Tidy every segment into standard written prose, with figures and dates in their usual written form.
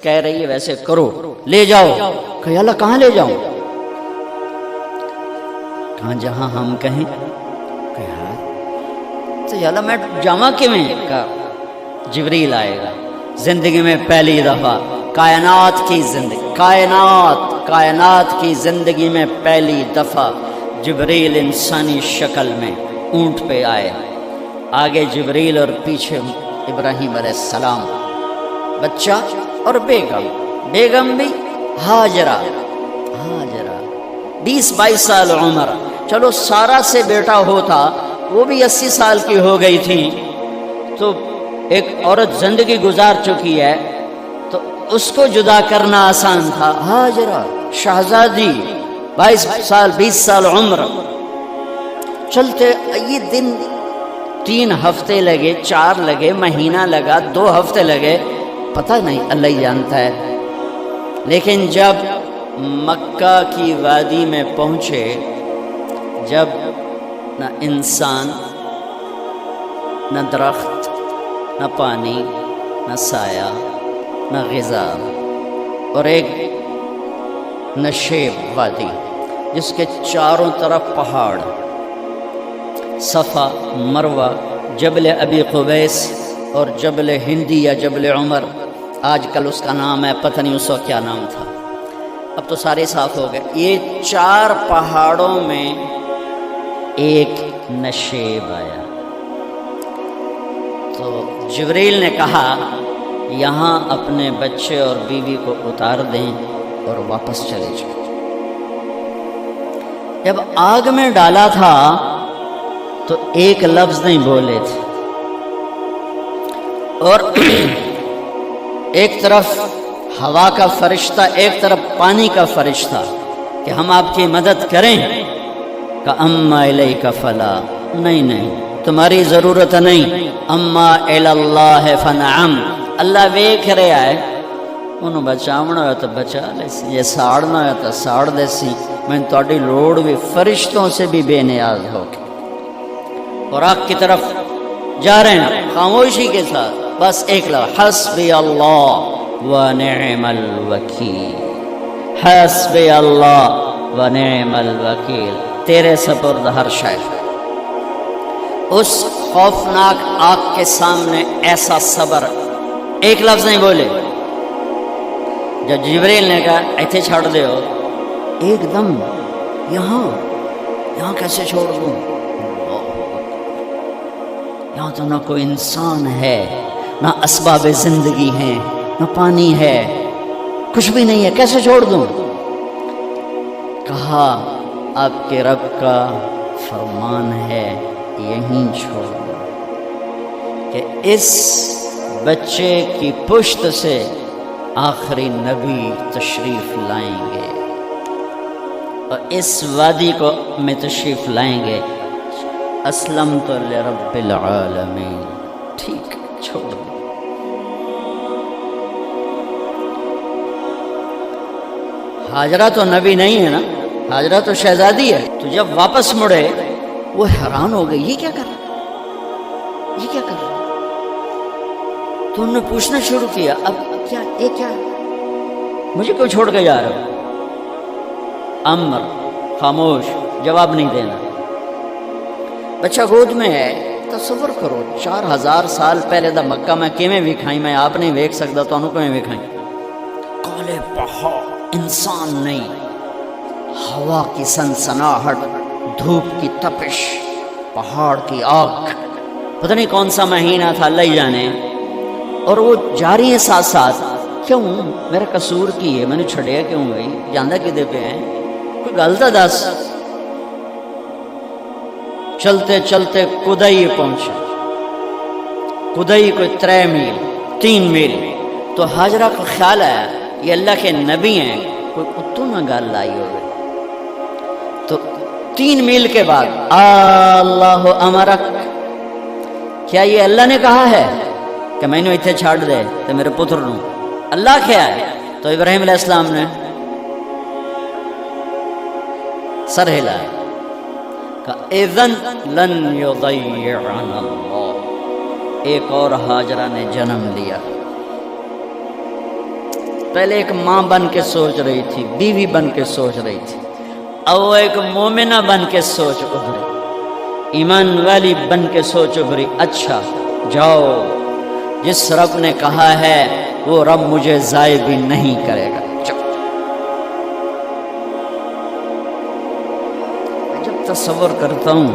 کہہ رہی ہے ویسے کرو، لے جاؤ۔ کہ اللہ کہاں لے جاؤں؟ کہاں جہاں ہم کہیں۔ کہ تو اللہ میں جامع کیویں؟ کہا جبریل آئے گا زندگی میں پہلی دفعہ، کائنات کی زندگی، کائنات کی زندگی میں پہلی دفعہ جبریل انسانی شکل میں اونٹ پہ آئے، آگے جبریل اور پیچھے ابراہیم علیہ السلام، بچہ اور بیگم بھی ہاجرہ 20-22 سال عمر۔ چلو سارا سے بیٹا ہوتا، وہ بھی 80 سال کی ہو گئی تھی، تو ایک عورت زندگی گزار چکی ہے تو اس کو جدا کرنا آسان تھا۔ ہاجرہ شہزادی 20 سال عمر۔ چلتے یہ دن 3 ہفتے لگے، 4 لگے، مہینہ لگا، 2 ہفتے لگے، پتہ نہیں، اللہ ہی جانتا ہے۔ لیکن جب مکہ کی وادی میں پہنچے، جب نہ انسان، نہ درخت، نہ پانی، نہ سایہ، نہ غذا، اور ایک نشیب وادی جس کے چاروں طرف پہاڑ، صفا، مروہ، جبل ابی قبیس اور جبل ہندی یا جبل عمر، آج کل اس کا نام ہے، پتہ نہیں اس وقت کیا نام تھا، اب تو سارے صاف ہو گئے۔ یہ 4 پہاڑوں میں ایک نشیب آیا، تو جبریل نے کہا یہاں اپنے بچے اور بیوی کو اتار دیں اور واپس چلے جائیں۔ جب آگ میں ڈالا تھا تو ایک لفظ نہیں بولے تھے، اور ایک طرف ہوا کا فرشتہ، ایک طرف پانی کا فرشتہ کہ ہم آپ کی مدد کریں، کہ اما الیک فلا، نہیں تمہاری ضرورت نہیں، اما اللہ فنعم، اللہ ویکھ رہا ہے، انہوں بچاونا ہے تو بچا لے سی، یہ ساڑنا ہے تو ساڑ دے سی، میں تہاڈی لوڑ بھی فرشتوں سے بھی بے نیاز ہو کے۔ اور آگ کی طرف جا رہے ہیں خاموشی کے ساتھ، بس ایک لفظ، حسبی اللہ ونعم الوکیل، حسبی اللہ ونعم الوکیل، تیرے سپرد ہر شے۔ اس خوفناک آگ کے سامنے ایسا صبر، ایک لفظ نہیں بولے۔ جب جبریل نے کہا ایتھے چھوڑ دے ہو، ایک دم یہاں کیسے چھوڑ دوں؟ یہاں تو نہ کوئی انسان ہے، نہ اسباب زندگی ہیں، نہ پانی ہے، کچھ بھی نہیں ہے، کیسے چھوڑ دوں؟ کہا آپ کے رب کا فرمان ہے، یہیں چھوڑ دو، کہ اس بچے کی پشت سے آخری نبی تشریف لائیں گے اور اس وادی کو میں تشریف لائیں گے۔ اسلمت لرب العالمین، ٹھیک چھوڑ دو۔ ہاجرہ تو نبی نہیں ہے نا، ہاجرہ تو شہزادی ہے، تو جب واپس مڑے وہ حیران ہو گئی، یہ کیا کر رہا، یہ کیا کر رہا؟ تو انہوں نے پوچھنا شروع کیا، اب کیا، یہ کیا، مجھے کیوں چھوڑ کے جا رہے ہو؟ امر، خاموش، جواب نہیں دینا۔ بچہ گود میں ہے، تصور کرو 4000 سال پہلے دا مکہ میں کیویں وکھائی، میں آپ نہیں ویکھ سکتا، تو انہوں کیویں وکھائی؟ کالے پہاڑ، انسان نہیں، ہوا کی سنسناہٹ، دھوپ کی تپش، پہاڑ کی آگ، پتہ نہیں کون سا مہینہ تھا، اللہ ہی جانے، اور وہ جاری ہیں ساتھ ساتھ۔ کیوں میرا قصور کی ہے، میں نے چھڑیا کیوں گئی، جاندہ کدے پہ ہیں، کوئی غلطہ دس۔ چلتے چلتے کدئی پہنچے، کدئی کوئی 3 میل 3 میل، تو ہاجرہ کو خیال آیا یہ اللہ کے نبی ہیں، کوئی اتوں نہ گل لائی ہوئے، تو 3 میل کے بعد اللہ امرک، کیا یہ اللہ نے کہا ہے کہ میں نے اتنے چھاڑ دے تو میرے پتر نو؟ اللہ کیا ہے؟ تو ابراہیم علیہ السلام نے سر ہلایا، کہ اذن لن یضیعنا اللہ، ایک اور ہاجرہ نے جنم لیا۔ پہلے ایک ماں بن کے سوچ رہی تھی، بیوی بن کے سوچ رہی تھی، اب وہ ایک مومنہ بن کے سوچ ابھری، ایمان والی بن کے سوچ ابھری، اچھا جاؤ، جس رب نے کہا ہے وہ رب مجھے ضائع بھی نہیں کرے گا۔ جب تصور کرتا ہوں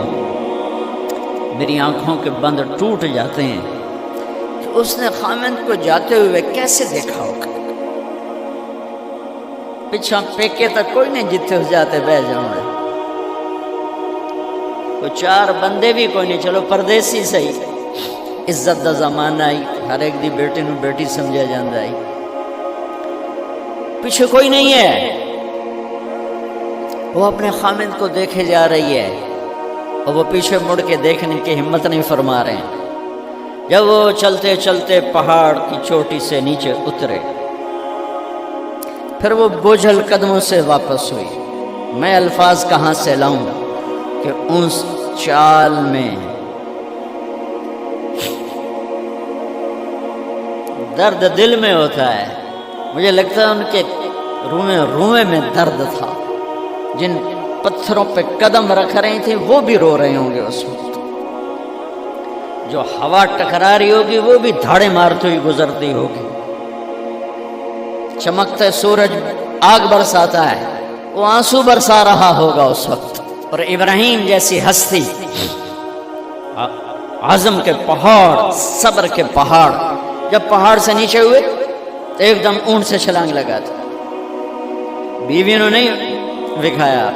میری آنکھوں کے بند ٹوٹ جاتے ہیں کہ اس نے خامند کو جاتے ہوئے کیسے دیکھا ہوگا۔ پیچھا پیکے تک کوئی نہیں جتے ہو جاتے بہ جاؤں گے، کوئی چار بندے بھی کوئی نہیں، چلو پردیسی صحیح، عزت دا زمانہ آئی، ہر ایک دی بیٹے نو بیٹی سمجھا جاندہ آئی، پیچھے کوئی نہیں ہے، وہ اپنے خامند کو دیکھے جا رہی ہے اور وہ پیچھے مڑ کے دیکھنے کی ہمت نہیں فرما رہے ہیں۔ جب وہ چلتے چلتے پہاڑ کی چوٹی سے نیچے اترے، پھر وہ بوجھل قدموں سے واپس ہوئی، میں الفاظ کہاں سے لاؤں کہ اس چال میں درد دل میں ہوتا ہے۔ مجھے لگتا ہے ان کے روئے میں درد تھا، جن پتھروں پہ قدم رکھ رہی تھی وہ بھی رو رہے ہوں گے اس وقت، جو ہوا ٹکرا رہی ہوگی وہ بھی دھاڑے مارتے ہوئی گزرتی ہوگی، چمکتا سورج آگ برساتا ہے، وہ آنسو برسا رہا ہوگا اس وقت۔ اور ابراہیم جیسی ہستی، عزم کے پہاڑ، صبر کے پہاڑ، جب پہاڑ سے نیچے ہوئے تو ایک دم اونٹ سے چھلانگ لگا تھا، بیوی نے نہیں دکھایا،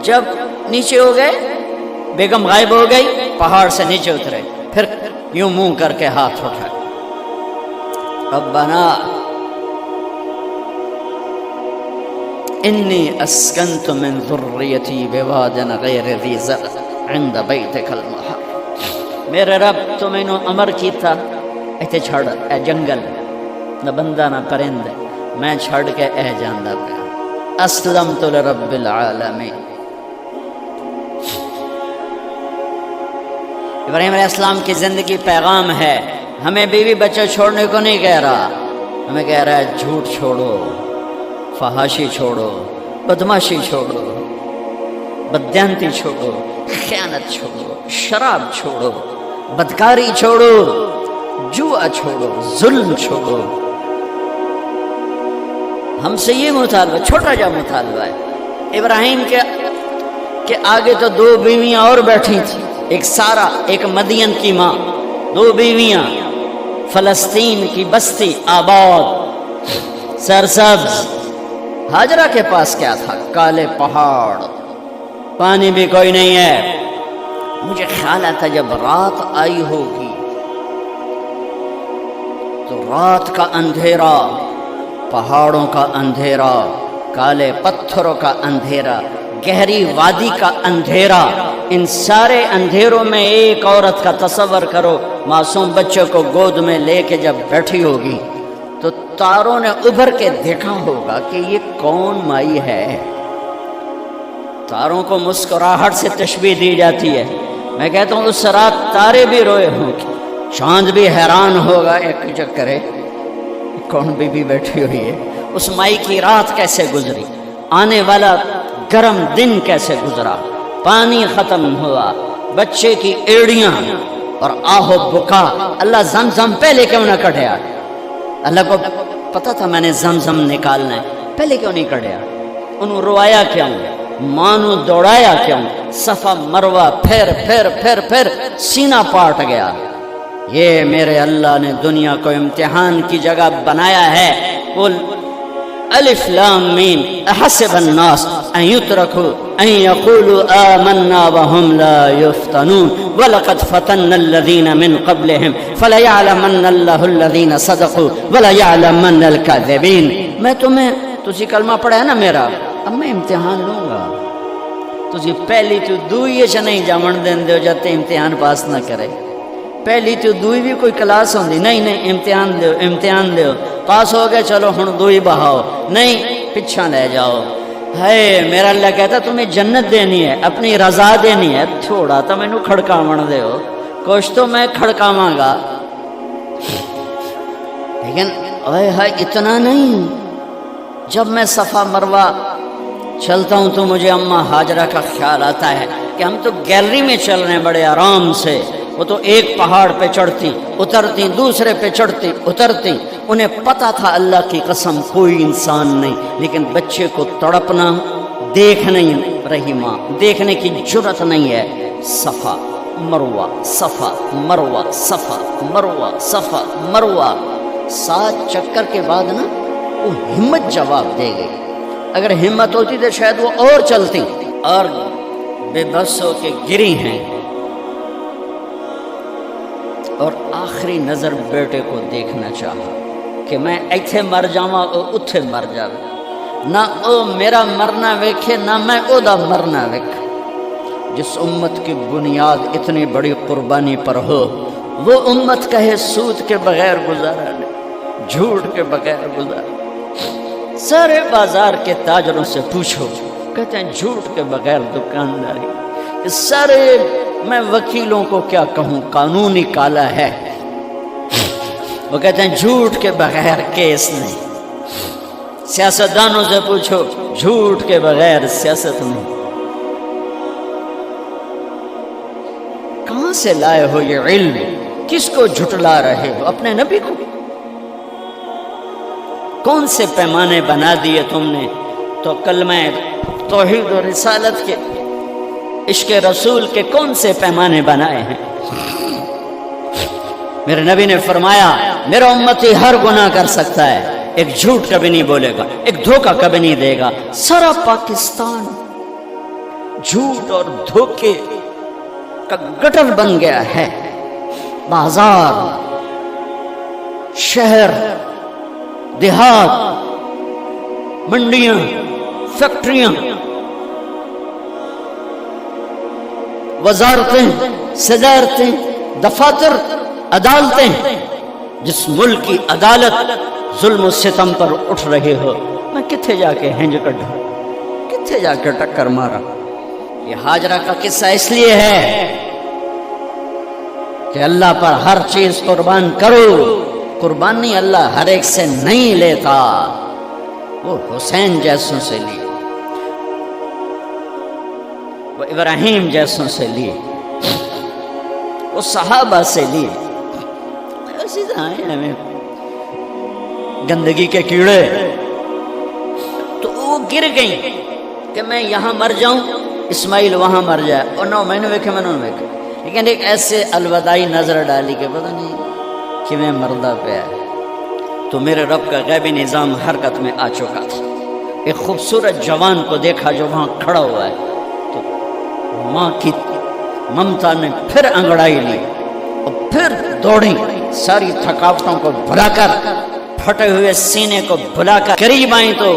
جب نیچے ہو گئے بیگم غائب ہو گئی، پہاڑ سے نیچے اترے، پھر یوں منہ کر کے ہاتھ اٹھائے، ربنا انی اسکنت من ذریتی بواد غیر ذی زرع عند بیتک المحرم، میرے رب تو میں نے امر کی تھا ایتھے چھڑ اے جنگل، نہ بندہ نہ پرند، میں چھڑ کے اے جاندہ پہ اسلمت لرب العالمین۔ ابراہیم علیہ السلام کی زندگی پیغام ہے، ہمیں بیوی بچے چھوڑنے کو نہیں کہہ رہا، ہمیں کہہ رہا ہے جھوٹ چھوڑو، فحاشی چھوڑو، بدماشی چھوڑو، بددیانتی چھوڑو، خیانت چھوڑو، شراب چھوڑو، بدکاری چھوڑو، جوا چھوڑو، ظلم چھوڑو۔ ہم سے یہ مطالبہ، چھوٹا جا مطالبہ ہے۔ ابراہیم کے آگے تو دو بیویاں اور بیٹھی تھیں، ایک سارا، ایک مدین کی ماں، دو بیویاں، فلسطین کی بستی آباد سرسبز۔ ہاجرہ کے پاس کیا تھا؟ کالے پہاڑ، پانی بھی کوئی نہیں ہے۔ مجھے خیال آتا جب رات آئی ہوگی تو رات کا اندھیرا، پہاڑوں کا اندھیرا، کالے پتھروں کا اندھیرا، گہری وادی کا اندھیرا، ان سارے اندھیروں میں ایک عورت کا تصور کرو، معصوم بچے کو گود میں لے کے جب بیٹھی ہوگی تو تاروں نے ابھر کے دیکھا ہوگا کہ یہ کون مائی ہے۔ تاروں کو مسکراہٹ سے تشبیہ دی جاتی ہے، میں کہتا ہوں اس رات تارے بھی روئے ہوں گے، چاند بھی حیران ہوگا، ایک چکرے کون بی بی بیٹھی ہوئی ہے، اس مائی کی رات کیسے گزری، آنے والا گرم دن کیسے گزرا، پانی ختم ہوا، بچے کی ایڑیاں اور آہو بکا۔ اللہ زمزم پہلے کیوں نہ کڑھیا؟ اللہ کو پتا تھا میں نے زمزم نکالنا ہے، پہلے کیوں نہیں کڑھیا؟ انہوں روایا کیوں؟ مانو دوڑایا کیوں؟ صفا مروہ پھر پھر پھر پھر سینہ پاٹ گیا۔ یہ میرے اللہ نے دنیا کو امتحان کی جگہ بنایا ہے۔ قل الف لام میم احسب الناس ان يتركوا ان يقولوا آمنا وهم لا يفتنون ولقد فتنا الذين من قبلهم فليعلمن الله الذين صدقوا وليعلمن الكاذبين۔ میں تمہیں تسی کلمہ پڑھا ہے نا میرا، اب میں امتحان لوں گا، تسی پہلی تو دوئی چ نہیں جامن دین دیو جاتے امتحان پاس نہ کرے، پہلی تو دوئی بھی کوئی کلاس ہوندی نہیں، نہیں امتحان دیو، امتحان دیو، پاس ہو گئے چلو ہن دوئی بہاؤ، نہیں پچھا لے جاؤ۔ ہے میرا اللہ کہتا تمہیں جنت دینی ہے، اپنی رضا دینی ہے، تھوڑا تو میں نو کھڑکاون دیو، کچھ تو میں کھڑکاواں گا۔ لیکن اوے ہے اتنا نہیں، جب میں صفا مروہ چلتا ہوں تو مجھے اماں ہاجرہ کا خیال آتا ہے کہ ہم تو گیلری میں چل رہے ہیں بڑے آرام سے، وہ تو ایک پہاڑ پہ چڑھتی اترتی، دوسرے پہ چڑھتی اترتی، انہیں پتا تھا اللہ کی قسم کوئی انسان نہیں، لیکن بچے کو تڑپنا دیکھ نہیں رہی ماں، دیکھنے کی جرت نہیں ہے، صفا مروہ صفا مروہ صفا مروہ صفا مروہ، 7 چکر کے بعد نا وہ ہمت جواب دے گئی، اگر ہمت ہوتی تو شاید وہ اور چلتی، اور بے بس ہو کے گری ہیں، اور آخری نظر بیٹے کو دیکھنا چاہا کہ میں ایتھے مر جاواں او اتھے مر جاوے، نہ او میرا مرنا ویکھے نہ میں او دا مرنا ویکھ۔ جس امت کی بنیاد اتنی بڑی قربانی پر ہو، وہ امت کہے سود کے بغیر گزارا نہیں، جھوٹ کے بغیر گزارا۔ سارے بازار کے تاجروں سے پوچھو، کہتے ہیں جھوٹ کے بغیر دکانداری، سارے میں وکیلوں کو کیا کہوں، قانون ہی کالا ہے، وہ کہتے ہیں جھوٹ کے بغیر کیس نہیں، سیاستدانوں سے پوچھو جھوٹ کے بغیر سیاست نہیں۔ کہاں سے لائے ہو یہ علم؟ کس کو جھٹلا رہے ہو؟ اپنے نبی کو؟ کون سے پیمانے بنا دیے تم نے؟ تو کلمہ توحید و رسالت کے، عشق رسول کے کون سے پیمانے بنائے ہیں؟ میرے نبی نے فرمایا میرا امتی ہر گناہ کر سکتا ہے، ایک جھوٹ کبھی نہیں بولے گا، ایک دھوکہ کبھی نہیں دے گا۔ سارا پاکستان جھوٹ اور دھوکے کا گٹر بن گیا ہے، بازار، شہر، دیہات، منڈیاں، فیکٹریاں، وزارتیں، صدارتیں، دفاتر، عدالتیں، جس ملک کی عدالت ظلم و ستم پر اٹھ رہے ہو، میں کتھے جا کے ہنج کڈھا، کتھے جا کے ٹکر مارا۔ یہ ہاجرہ کا قصہ اس لیے ہے کہ اللہ پر ہر چیز قربان کرو، قربانی اللہ ہر ایک سے نہیں لیتا، وہ حسین جیسوں سے لی، وہ ابراہیم جیسوں سے لی، وہ صحابہ سے لی، اسی طرح ہمیں گندگی کے کیڑے، تو وہ گر گئیں کہ میں یہاں مر جاؤں، اسماعیل وہاں مر جائے، اور نہ میں نے ویکھے میں نے ویکھے، لیکن ایک ایسے الوداعی نظر ڈالی کہ پتہ نہیں کہ میں مردہ پہ ہے، تو میرے رب کا غیبی نظام حرکت میں آ چکا تھا۔ ایک خوبصورت جوان کو دیکھا جو وہاں کھڑا ہوا ہے، تو ماں کی ممتا نے پھر انگڑائی لی اور پھر دوڑی، ساری تھکاوٹوں کو بھلا کر، پھٹے ہوئے سینے کو بھلا کر قریب آئیں تو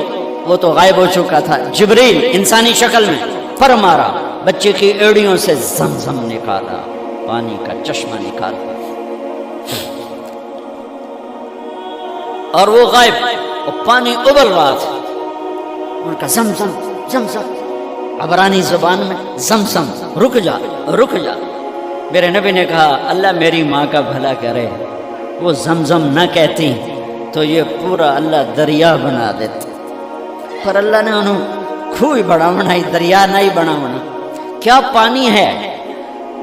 وہ تو غائب ہو چکا تھا۔ جبریل انسانی شکل میں پر مارا، بچے کی ایڑیوں سے زمزم نکالا، پانی کا چشمہ نکالا، اور وہ غائب، اور پانی ابل رہا تھا، ان کا زمزم زمزم، عبرانی زبان میں زمزم، رک جا رک جا۔ میرے نبی نے کہا اللہ میری ماں کا بھلا کرے، وہ زمزم نہ کہتی تو یہ پورا اللہ دریا بنا دیتا، پر اللہ نے انہوں کھوئی بڑا بنائی، دریا نہیں بنا بنا۔ کیا پانی ہے،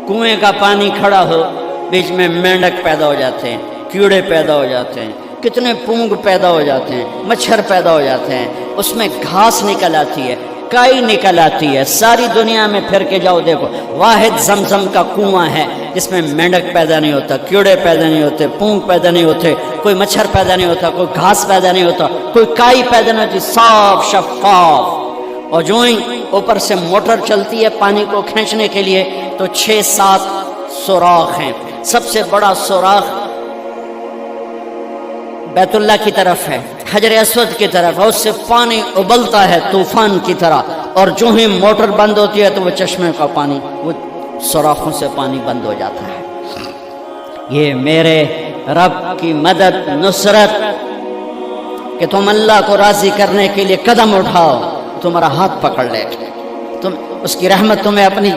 کنویں کا پانی کھڑا ہو، بیچ میں مینڈک پیدا ہو جاتے ہیں، کیڑے پیدا ہو جاتے ہیں، کتنے پونگ پیدا ہو جاتے ہیں، مچھر پیدا ہو جاتے ہیں، اس میں گھاس نکل آتی ہے، کائی نکل آتی ہے، ساری دنیا میں پھر کے جاؤ دیکھو، واحد زمزم کا کنواں ہے جس میں مینڈک پیدا نہیں ہوتا، کیڑے پیدا نہیں ہوتے، پونگ پیدا نہیں ہوتے، کوئی مچھر پیدا نہیں ہوتا، کوئی گھاس پیدا نہیں ہوتا، کوئی کائی پیدا نہیں ہوتی، صاف شفاف۔ اور جو ہی اوپر سے موٹر چلتی ہے پانی کو کھینچنے کے لیے تو 6-7 سوراخ ہیں، سب سے بڑا سوراخ بیت اللہ کی طرف ہے، حجر اسود کی طرف ہے، اس سے پانی ابلتا ہے طوفان کی طرح، اور جو ہی موٹر بند ہوتی ہے تو وہ چشمے کا پانی، وہ سوراخوں سے پانی بند ہو جاتا ہے۔ یہ میرے رب کی مدد، نصرت، کہ تم اللہ کو راضی کرنے کے لیے قدم اٹھاؤ، تمہارا ہاتھ پکڑ لے، تم اس کی رحمت تمہیں اپنی